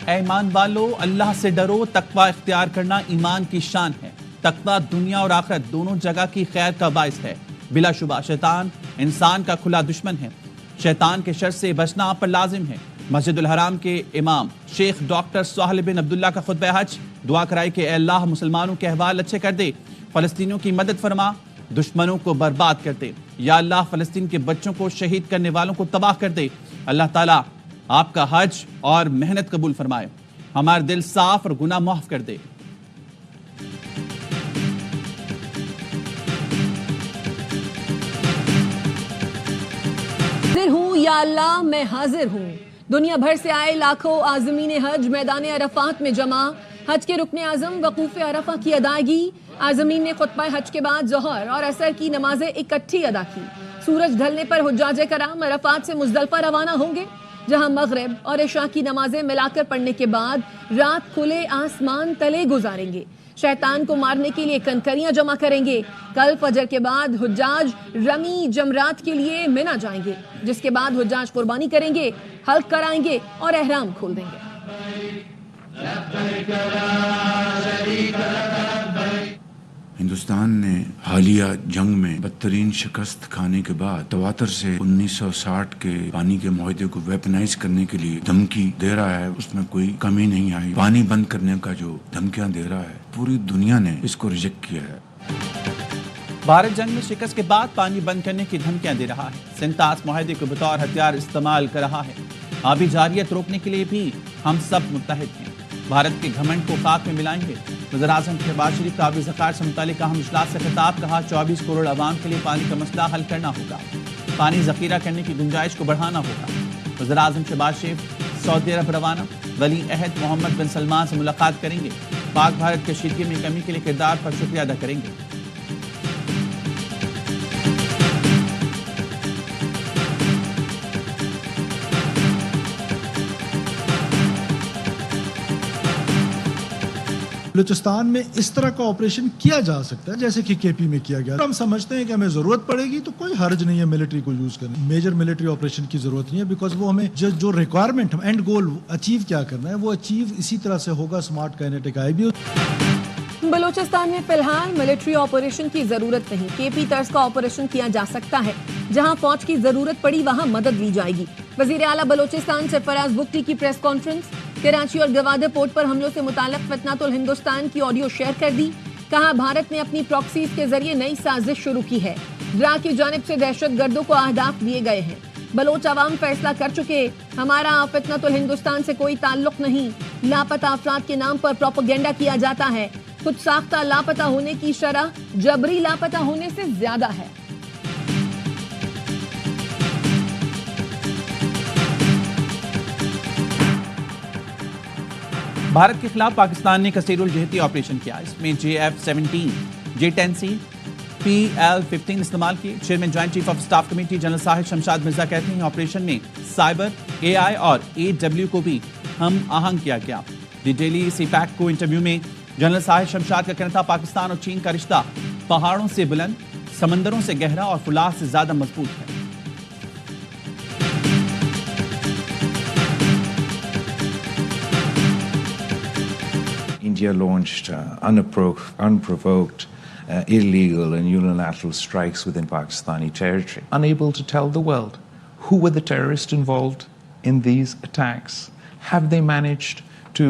اے ایمان والو اللہ سے ڈرو، تقوی اختیار کرنا ایمان کی شان ہے۔ تقوی دنیا اور آخرت دونوں جگہ کی خیر کا باعث ہے۔ بلا شبہ شیطان انسان کا کھلا دشمن ہے۔ شیطان کے شر سے بچنا آپ پر لازم ہے۔ مسجد الحرام کے امام شیخ ڈاکٹر سہیل بن عبداللہ کا خطبہ حج، دعا کرائی کہ اے اللہ مسلمانوں کے احوال اچھے کر دے، فلسطینیوں کی مدد فرما، دشمنوں کو برباد کر دے۔ یا اللہ فلسطین کے بچوں کو شہید کرنے والوں کو تباہ کر دے۔ اللہ تعالیٰ آپ کا حج اور محنت قبول فرمائے، ہمارے دل صاف اور گناہ معاف کر دے۔ حاضر ہوں یا اللہ میں حاضر ہوں۔ دنیا بھر سے آئے لاکھوں عازمین حج میدان عرفات میں جمع۔ حج کے رکن اعظم وقوف عرفہ کی ادائیگی۔ عازمین نے خطبہ حج کے بعد ظہر اور عصر کی نمازیں اکٹھی ادا کی۔ سورج ڈھلنے پر حجاج کرام عرفات سے مزدلفہ روانہ ہوں گے، جہاں مغرب اور عشاء کی نمازیں ملا کر پڑھنے کے بعد رات کھلے آسمان تلے گزاریں گے۔ شیطان کو مارنے کے لیے کنکریاں جمع کریں گے۔ کل فجر کے بعد حجاج رمی جمرات کے لیے منا جائیں گے، جس کے بعد حجاج قربانی کریں گے، حلق کرائیں گے اور احرام کھول دیں گے۔ ہندوستان نے حالیہ جنگ میں بدترین شکست کھانے کے بعد تواتر سے 1960 کے پانی کے معاہدے کو ویپنائز کرنے کے لیے دھمکی دے رہا ہے۔ اس میں کوئی کمی نہیں آئی۔ پانی بند کرنے کا جو دھمکیاں دے رہا ہے، پوری دنیا نے اس کو ریجیکٹ کیا ہے۔ بھارت جنگ میں شکست کے بعد پانی بند کرنے کی دھمکیاں دے رہا ہے، سنتاس معاہدے کو بطور ہتھیار استعمال کر رہا ہے۔ آبی جارحیت روکنے کے لیے بھی ہم سب متحد ہیں، بھارت کے گھمنڈ کو خاک میں ملائیں گے۔ وزیر اعظم شہباز شریف کا آبی ذخائر سے متعلق اہم اجلاس سے خطاب، کہا 24 کروڑ عوام کے لیے پانی کا مسئلہ حل کرنا ہوگا، پانی ذخیرہ کرنے کی گنجائش کو بڑھانا ہوگا۔ وزیر اعظم شہباز شریف سعودی عرب روانہ، ولی عہد محمد بن سلمان سے ملاقات کریں گے، پاک بھارت کشیدگی میں کمی کے لیے کردار پر شکریہ ادا کریں گے۔ بلوچستان میں اس طرح کا آپریشن کیا جا سکتا ہے جیسے کہ کے پی میں کیا گیا۔ ہم سمجھتے ہیں کہ ہمیں ضرورت پڑے گی تو کوئی حرج نہیں ہے ملٹری کو یوز کرنے، میجر ملٹری آپریشن کی ضرورت نہیں ہے، بیکاز وہ ہمیں جو ریکوائرمنٹ اینڈ گول اچیو کیا کرنا ہے وہ اچیو اسی طرح سے ہوگا smart kinetic I B. Balochistan میں فی الحال ملٹری آپریشن کی ضرورت نہیں، کے پی طرز کا آپریشن کیا جا سکتا ہے، جہاں فوج کی ضرورت پڑی وہاں مدد لی جائے گی۔ وزیر اعلیٰ بلوچستان سرفراز بگٹی کی پریس کانفرنس۔ کراچی اور گوادر پورٹ پر حملوں سے متعلق فتنۃ الہندوستان کی آڈیو شیئر کر دی، کہا بھارت نے اپنی پراکسیز کے ذریعے نئی سازش شروع کی ہے، ڈرا کی جانب سے دہشت گردوں کو اہداف دیے گئے ہیں، بلوچ عوام فیصلہ کر چکے، ہمارا فتنۃ الہندوستان سے کوئی تعلق نہیں، لاپتہ افراد کے نام پر پروپیگنڈا کیا جاتا ہے، خود ساختہ لاپتہ ہونے کی شرح جبری لاپتہ ہونے سے زیادہ ہے۔ بھارت کے خلاف پاکستان نے کثیر الجہتی آپریشن کیا، اس میں JF-17 J-10C PL-15 استعمال کیے۔ Chairman joint chief of staff committee general Sahir Shamshad Mirza کہتے ہیں آپریشن میں سائبر، AI اور AW کو بھی ہم آہنگ کیا گیا۔ دی ڈیلی سی پیک کو انٹرویو میں جنرل ساحل شمشاد کا کہنا تھا پاکستان اور چین کا رشتہ پہاڑوں سے بلند، سمندروں سے گہرا اور فولاد سے زیادہ مضبوط ہے۔ India launched unprovoked, illegal and unilateral strikes within Pakistani territory, unable to tell the world who were the terrorists involved in these attacks. Have they managed to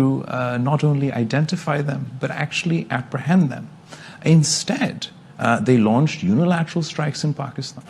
not only identify them, but actually apprehend them? Instead, they launched unilateral strikes in Pakistan.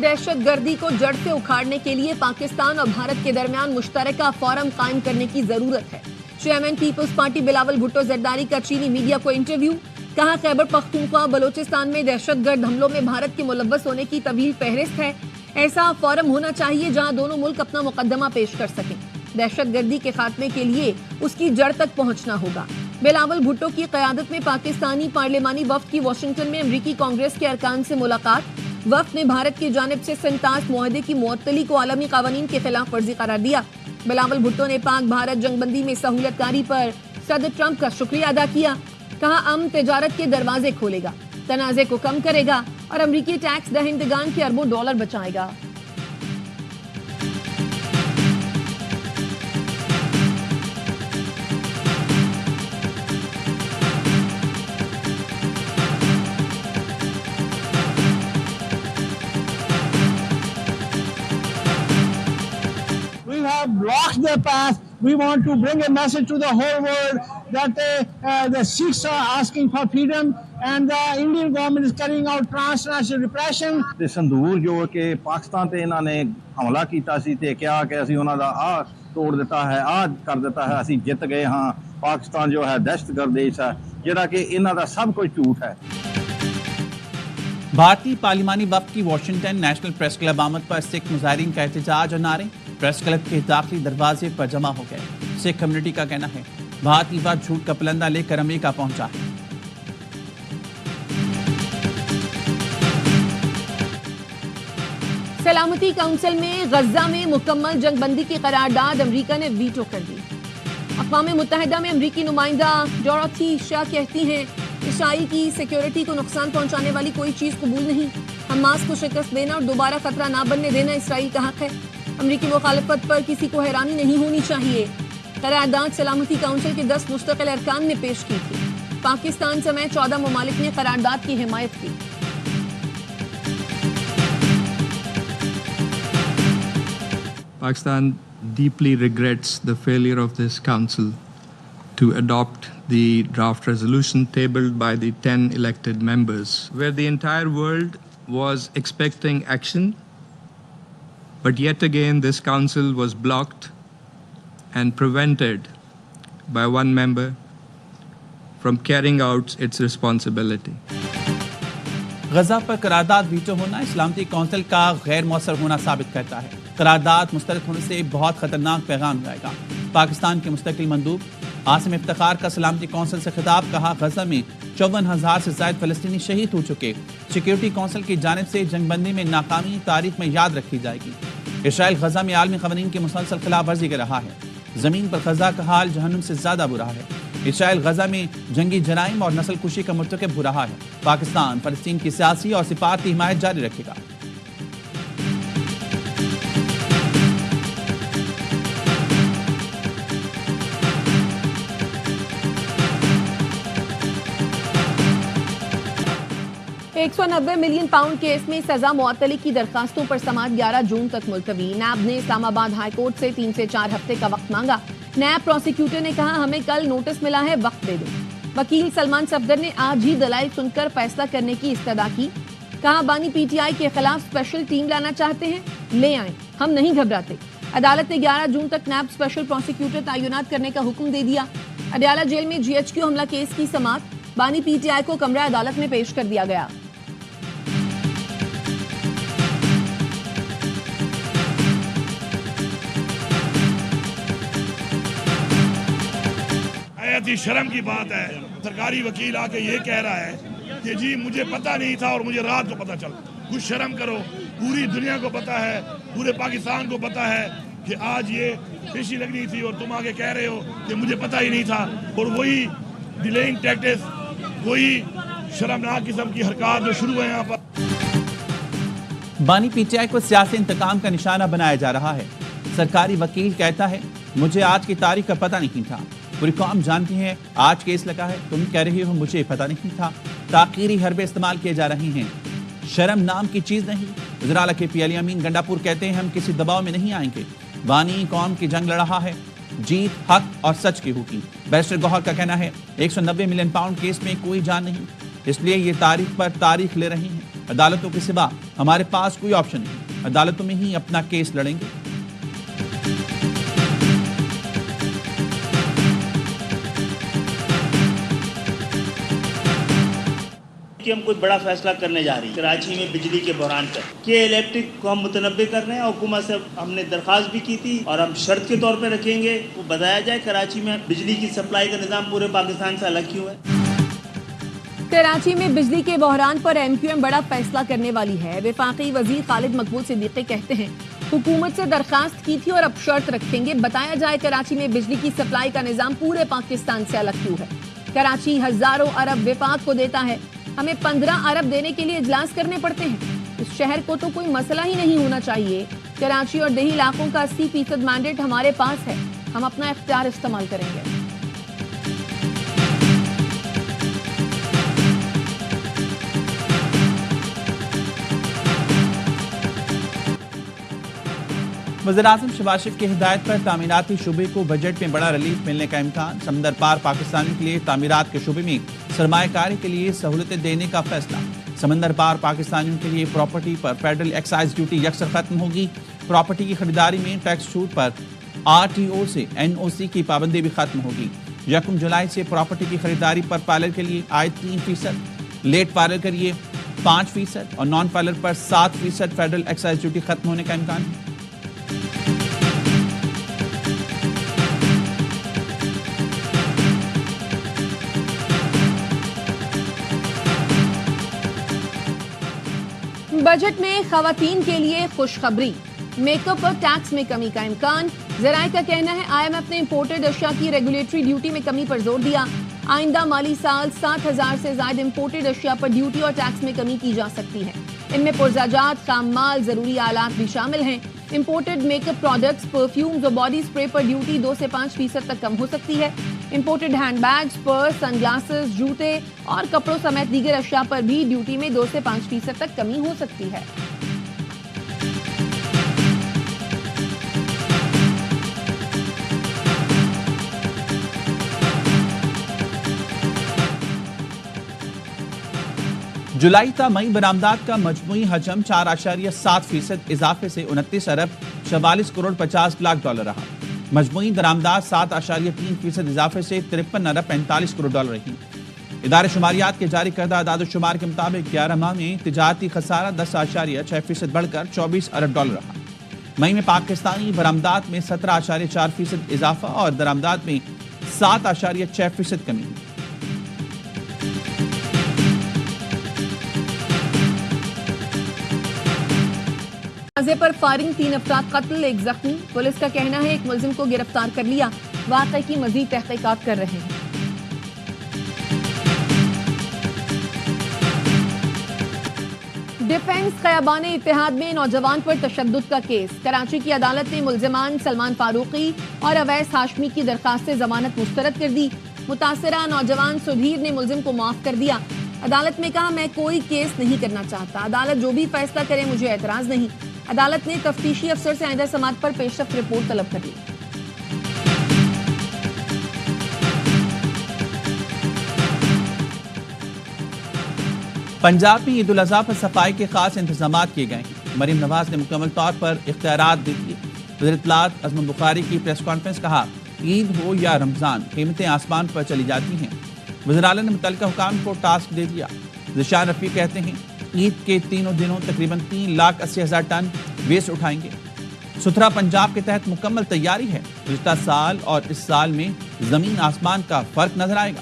دہشت گردی کو جڑ سے اکھاڑنے کے لیے پاکستان اور بھارت کے درمیان مشترکہ فورم قائم کرنے کی ضرورت ہے۔ چیئرمین پیپلز پارٹی بلاول بھٹو زرداری کا چینی میڈیا کو انٹرویو، کہا خیبر پختونخوا بلوچستان میں دہشت گرد حملوں میں بھارت کے ملوث ہونے کی طویل فہرست ہے، ایسا فورم ہونا چاہیے جہاں دونوں ملک اپنا مقدمہ پیش کر سکیں، دہشت گردی کے خاتمے کے لیے اس کی جڑ تک پہنچنا ہوگا۔ بلاول بھٹو کی قیادت میں پاکستانی پارلیمانی وفد کی واشنگٹن میں امریکی کانگریس کے ارکان سے ملاقات، وفد نے بھارت کی جانب سے سنتاس معاہدے کی معطلی کو عالمی قوانین کے خلاف ورزی قرار دیا۔ بلاول بھٹو نے پاک بھارت جنگ بندی میں سہولت کاری پر صدر ٹرمپ کا شکریہ ادا کیا، کہا امن تجارت کے دروازے کھولے گا، تنازع کو کم کرے گا اور امریکی ٹیکس دہندگان کے اربوں ڈالر بچائے گا۔ have blocked their path. We want to bring a message to the whole world that the Sikhs are asking for freedom and the Indian government is carrying out transnational repression. ਤੇ ਸੰਦੂਰ ਜੋ ਕਿ ਪਾਕਿਸਤਾਨ ਤੇ ਇਹਨਾਂ ਨੇ ਹਮਲਾ ਕੀਤਾ ਸੀ ਤੇ ਕਿਹਾ ਕਿ ਅਸੀਂ ਉਹਨਾਂ ਦਾ ਆਹ ਤੋੜ ਦਿੱਤਾ ਹੈ, ਆਹ ਕਰ ਦਿੱਤਾ ਹੈ, ਅਸੀਂ ਜਿੱਤ ਗਏ ਹਾਂ, ਪਾਕਿਸਤਾਨ ਜੋ ਹੈ ਦਹਿਸ਼ਤਗਰਦ ਦੇਸ਼ ਹੈ, ਜਿਹੜਾ ਕਿ ਇਹਨਾਂ ਦਾ ਸਭ ਕੁਝ ਝੂਠ ਹੈ। भारतीय पार्लिमानी वफ्द की वाशिंगटन नेशनल प्रेस क्लब आमद पर सिख मुजाहिरीन का एहतजाज और नारे प्रेस क्लब के दाखिली दरवाजे पर जमा हो गए। सिख कम्युनिटी का कहना है भारतीय वफ्द झूठ का पलंदा लेकर अमेरिका पहुंचा है। सलामती काउंसिल में गजा में मुकम्मल जंगबंदी की करारदाद अमेरिका ने वीटो कर दी। अक़वाम मुत्तहिदा में अमरीकी नुमाइंदा डोरोथी शाह कहती हैं इसराइल की सिक्योरिटी को नुकसान पहुंचाने वाली कोई चीज़ कबूल नहीं। हमास को शिकस्त देना और दोबारा खतरा ना बनने देना इसराइल का हक है। अमरीकी मुखालफत पर किसी को हैरानी नहीं होनी चाहिए। करारदाद सलामती काउंसिल के 10 मुस्तकिल अरकान ने पेश की थी। पाकिस्तान समेत 14 ममालिक ने करारदाद की हिमायत की। Pakistan deeply regrets the failure of this council to adopt the draft resolution tabled by the 10 elected members, where the entire world was expecting action, but yet again this council was blocked and prevented by one member from carrying out its responsibility. गजा पर करारदाद veto होना इस्लामती council का गैर मौसर होना साबित करता है। करारदाद मुस्तरद होने से बहुत खतरनाक पैगाम जाएगा। पाकिस्तान के मुस्तकिल मंदूब आसिम इफ्तिखार का सलामती काउंसिल से खिताब, कहा गजा में 54,000 से ज़ायद फ़लस्तीनी शहीद हो चुके। सिक्योरिटी काउंसिल की जानिब से जंगबंदी में नाकामी तारीख में याद रखी जाएगी। इसराइल गजा में आलमी क़वानीन की मुसलसल खिलाफ वर्जी कर रहा है। ज़मीन पर गजा का हाल जहन्नुम से ज़्यादा बुरा है। इसराइल गजा में जंगी जराइम और नस्ल कुशी का मुर्तकब हो रहा है। पाकिस्तान फ़लस्तीन की सियासी और सिफारती हिमायत जारी रखेगा। £190 मिलियन केस में सजा मुअत्तली की दरखास्तों पर समाअत 11 जून तक मुलतवी। नैब ने इस्लामाबाद हाई कोर्ट से 3 से 4 हफ्ते का वक्त मांगा। नैब प्रोसिक्यूटर ने कहा हमें कल नोटिस मिला है, वक्त दे दो। वकील सलमान सफदर ने आज ही दलाइल सुनकर फैसला करने की इस्तदा की। कहा बानी पीटीआई के खिलाफ स्पेशल टीम लाना चाहते हैं, ले आए, हम नहीं घबराते। अदालत ने 11 जून तक नैब स्पेशल प्रोसिक्यूटर तैनात करने का हुक्म दे दिया। अडयाला जेल में GHQ हमला केस की समाअत बानी पीटीआई को कमरा अदालत में पेश कर दिया गया। ही शर्म की बात है, सरकारी वकील आके ये कह रहा है कि जी मुझे पता नहीं था और मुझे रात को पता चला। कुछ शर्म करो, पूरी दुनिया को पता है, पूरे पाकिस्तान को पता है कि आज ये पेशी लगनी थी और तुम आगे कह रहे हो कि मुझे पता ही नहीं था। और वही डिलेइंग टैक्टिक्स, वही शर्मनाक किस्म की हरकत जो शुरू है यहाँ पर। बानी पीटीआई को सियासी इंतकाम का निशाना बनाया जा रहा है। सरकारी वकील कहता है मुझे आज की तारीख का पता नहीं था, पूरी कौम जानती है आज केस लगा है, तुम कह रही हो मुझे पता नहीं था। ताकीरी हरबे इस्तेमाल किए जा रही हैं, शर्म नाम की चीज़ नहीं। वज़ीर KP अली अमीन गंडापुर कहते हैं हम किसी दबाव में नहीं आएंगे। बानी कौम की जंग लड़ रहा है, जीत हक और सच की होगी। बैरिस्टर गौहर का कहना है 190 मिलियन पाउंड केस में कोई जान नहीं, इसलिए ये तारीख पर तारीख ले रही हैं। अदालतों के सिवा हमारे पास कोई ऑप्शन नहीं, अदालतों में ही अपना केस लड़ेंगे। कि हम कोई बड़ा फैसला करने जा रही है कराची में बिजली के बहरान पर कि इलेक्ट्रिक को हम मुतनब्बे कर रहे हैं। हुकूमत से हमने दरख्वास्त भी की थी और हम शर्त के तौर पर रखेंगे वो बताया जाए कराची में बिजली की सप्लाई का निज़ाम पूरे पाकिस्तान से अलग क्यों है। कराची में बिजली के बहरान पर MQM बड़ा फैसला करने वाली है। वफाकी वजीर खालिद मकबूल सिद्दीकी कहते हैं हुकूमत से दरखास्त की थी और अब शर्त रखेंगे, बताया जाए कराची में बिजली की सप्लाई का निज़ाम पूरे पाकिस्तान से अलग क्यों है। कराची हजारों अरब वफाक को देता है, हमें 15 अरब देने के लिए इजलास करने पड़ते हैं। इस शहर को तो कोई मसला ही नहीं होना चाहिए। कराची और देही इलाकों का 80% मैंडेट हमारे पास है, हम अपना इख्तियार इस्तेमाल करेंगे। वज़ीर-ए-आज़म शहबाज शरीफ की हिदायत पर तामीराती शोबे को बजट में बड़ा रिलीफ मिलने का इम्कान। समंदर पार पाकिस्तानियों के लिए तामीरात के शोबे में सरमायाकारी के लिए सहूलतें देने का फैसला। समंदर पार पाकिस्तानियों के लिए प्रॉपर्टी पर फेडरल एक्साइज ड्यूटी यकसर खत्म होगी। प्रॉपर्टी की खरीदारी में टैक्स छूट पर RTO से NOC की पाबंदी भी खत्म होगी। 1 जुलाई से प्रॉपर्टी की खरीदारी पर पार्लर के लिए आए 3%, लेट पार्लर के लिए 5% और नॉन पार्लर पर 7% फेडरल एक्साइज ड्यूटी खत्म होने का इम्कान है। बजट में खवातीन के लिए खुशखबरी, मेकअप और टैक्स में कमी का इम्कान। ज़राए का कहना है IMF ने इंपोर्टेड अशिया की रेगुलेटरी ड्यूटी में कमी पर जोर दिया। आइंदा माली साल 7,000 से ज्यादा इंपोर्टेड अशिया पर ड्यूटी और टैक्स में कमी की जा सकती है। इनमें पुरजाजात, खाम माल, जरूरी आलात भी शामिल हैं। इंपोर्टेड मेकअप प्रोडक्ट्स, परफ्यूम्स और बॉडी स्प्रे पर ड्यूटी 2 से 5% तक कम हो सकती है। इंपोर्टेड हैंडबैग्स, पर्स, सनग्लासेस, जूते और कपड़ों समेत दीगर अशिया पर भी ड्यूटी में 2 से 5% तक कमी हो सकती है। जुलाई ta मई बरामदात का मजमूई हजम 4.7% इजाफे से 29 अरब 44 करोड़ 50 लाख डॉलर रहा। मजमूई दरामदात 7.3% इजाफे से 53 अरब 45 करोड़ डॉलर रही। इदारे शुमारियात के जारी करदा अदाद शुमार के मुताबिक 11 माह में तिजारती खसारा 10.6% बढ़कर 24 अरब डॉलर रहा। मई में पाकिस्तानी बरामदात में 17.4% इजाफा और दरामदात में 7.6% कमी हुई। पर फायरिंग, 3 अफराद कत्ल, 1 जख्मी। पुलिस का कहना है एक मुलजिम को गिरफ्तार कर लिया। वाक़े की मजीद तहकीकात कर रहे हैं। डिफेंस ख़याबान इत्तेहाद में नौजवान पर तशद्दुद का केस। कराची की अदालत ने मुलजिमान सलमान फारूकी और अवैस हाशमी की दरखास्त से जमानत मुस्तरद कर दी। मुतासरा नौजवान सुधीर ने मुलजिम को माफ कर दिया। अदालत में कहा, मैं कोई केस नहीं करना चाहता, अदालत जो भी फैसला करे मुझे एतराज नहीं। अदालत ने तफ्तीशी अफसर से आइंदा समाअत पर पेशरफ्त रिपोर्ट तलब कर ली। पंजाब में ईद उल अज़हा पर सफाई के खास इंतजाम किए गए हैं। मरीम नवाज ने मुकम्मल तौर पर इख्तियारात दे दिए। वज़ीर इत्तलात अज़म बुखारी की प्रेस कॉन्फ्रेंस कहा, ईद हो या रमजान कीमतें आसमान पर चली जाती हैं। वज़ीर आला ने मुतल्लिका हुकाम को टास्क दे दिया। ज़िशान रफ़ी कहते हैं, ईद के तीनों दिनों तकरीबन 3,80,000 टन वेस्ट उठाएंगे। सुथरा पंजाब के तहत मुकम्मल तैयारी है। गुज़िश्ता साल और इस साल में जमीन आसमान का फर्क नजर आएगा।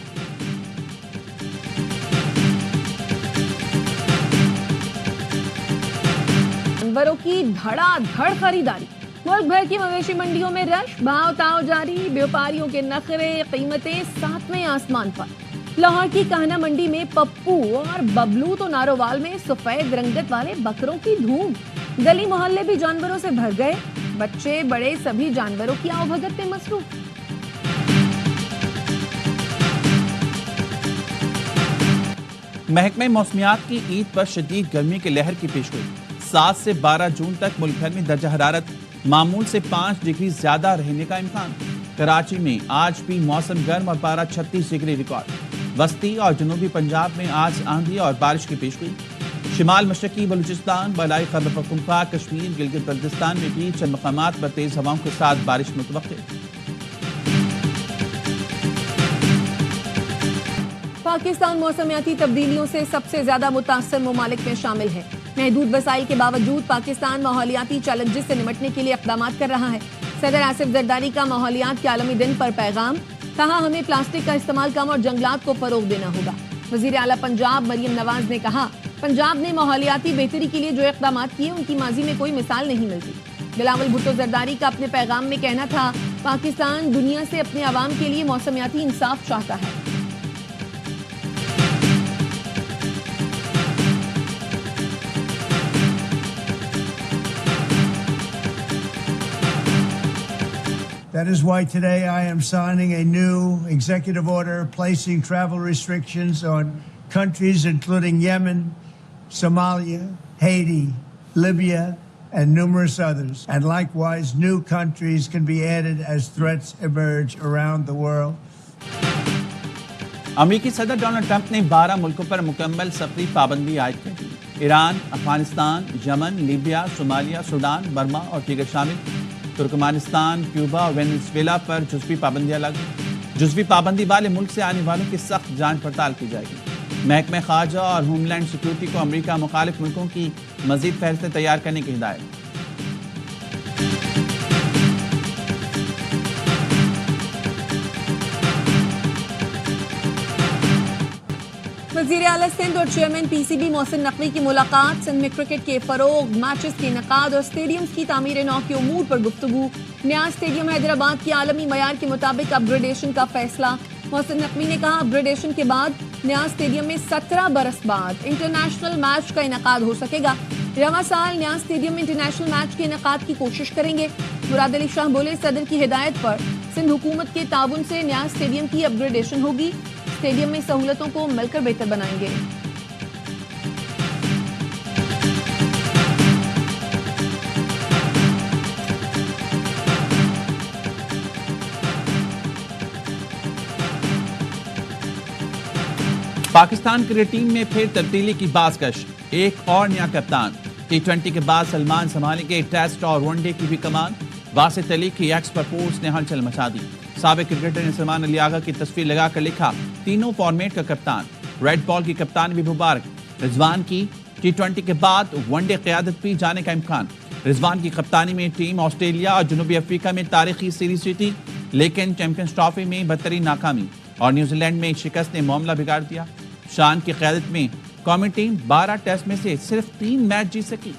जानवरों की धड़ाधड़ खरीदारी। मुल्क भर की मवेशी मंडियों में रश, भाव ताव जारी। व्यापारियों के नखरे, कीमतें 7वें आसमान पर। लाहौर की कान्हा मंडी में पप्पू और बबलू तो नारोवाल में सफेद रंगत वाले बकरों की धूम। गली मोहल्ले भी जानवरों से भर गए। बच्चे बड़े सभी जानवरों की आवभगत में मसरूफ। महकमे मौसमियात की ईद पर शदीद गर्मी की लहर की पेशगोई। 7 से 12 जून तक मुल्क भर में दर्जा हरारत मामूल से 5 डिग्री ज्यादा रहने का इम्कान। कराची में आज भी मौसम गर्म और पारा 36 डिग्री रिकॉर्ड। वस्ती और जनूबी पंजाब में आज आंधी और बारिश की पेशगोई। शिमाल मशरकी बलूचिस्तान, बलाई खैबर पख्तूनख्वा, कश्मीर, गिलगित बल्तिस्तान में भी चंद मकामात पर तेज हवाओं के साथ बारिश मुतवक्किल। पाकिस्तान मौसमियाती तब्दीलियों से सबसे ज्यादा मुतासर ममालिक में शामिल है। महदूद वसाइल के बावजूद पाकिस्तान माहौलियाती चैलेंजेस से निपटने के लिए इक़दाम कर रहा है। सदर आसिफ जरदारी का माहौलियात के आलमी दिन पर पैगाम। कहा, हमें प्लास्टिक का इस्तेमाल कम और जंगलात को फरोग देना होगा। वज़ीर आला पंजाब मरियम नवाज ने कहा, पंजाब ने माहौलियाती बेहतरी के लिए जो इक़दाम किए उनकी माजी में कोई मिसाल नहीं मिलती। बिलावल भुट्टो जरदारी का अपने पैगाम में कहना था, पाकिस्तान दुनिया से अपने अवाम के लिए मौसमियाती इंसाफ चाहता है। That is why today I am signing a new executive order placing travel restrictions on countries including Yemen, Somalia, Haiti, Libya, and numerous others. And likewise, new countries can be added as threats emerge around the world. امریکی صدر Donald Trump نے 12 ملکوں پر مکمل سفری پابندی عائد کر دی. ایران، افغانستان، یمن، Libya, Somalia, Sudan, Burma اور دیگر شامل. ترکمانستان، کیوبا اور وینزویلا پر جزوی پابندیاں لاگو. جزوی پابندی والے ملک سے آنے والوں کی سخت جانچ پڑتال کی جائے گی. محکمہ خارجہ اور ہوم لینڈ سیکورٹی کو امریکہ مخالف ملکوں کی مزید فہرستیں تیار کرنے کی ہدایت. وزیر اعلیٰ سندھ اور chairman P C B Mohsin Naqvi کی ملاقات. سندھ میں کرکٹ کے فروغ، میچز کے انعقاد اور اسٹیڈیمز کی تعمیر نو کے امور پر گفتگو. نیا اسٹیڈیم حیدرآباد کی عالمی معیار کے مطابق اپ گریڈیشن کا فیصلہ. محسن نقوی نے کہا اپ گریڈیشن کے بعد نیا اسٹیڈیم میں 17 برس بعد انٹرنیشنل میچ کا انعقاد ہو سکے گا. رواں سال نیا اسٹیڈیم میں انٹرنیشنل میچ کے انعقاد کی کوشش کریں گے. مراد علی شاہ بولے صدر کی ہدایت پر سندھ حکومت کے تعاون سے نیا اسٹیڈیم کی اپ گریڈیشن ہوگی. اسٹیڈیم میں سہولتوں کو مل کر بہتر بنائیں گے. پاکستان کرکٹ ٹیم میں پھر تبدیلی کی بازگشت. ایک اور نیا کپتان. T20 کے بعد سلمان سنبھالیں گے ٹیسٹ اور ون ڈے کی بھی کمان. واسط علی کی ایکس پر پوسٹ نے ہلچل مچا دی. سابق کرکٹر نے سلمان علی آغا کی تصویر لگا کر لکھا تینوں فارمیٹ کا کپتان. ریڈ بال کی کپتان بھی مبارک. رضوان کی T20 کے بعد ون ڈے قیادت بھی جانے کا امکان. رضوان کی کپتانی میں ٹیم آسٹریلیا اور جنوبی افریقہ میں تاریخی سیریز جیتی، لیکن چیمپئنز ٹرافی میں بدترین ناکامی اور نیوزی لینڈ میں شکست نے معاملہ بگاڑ دیا. شان کی قیادت میں قومی ٹیم 12 ٹیسٹ میں سے صرف 3 میچ جیت سکی.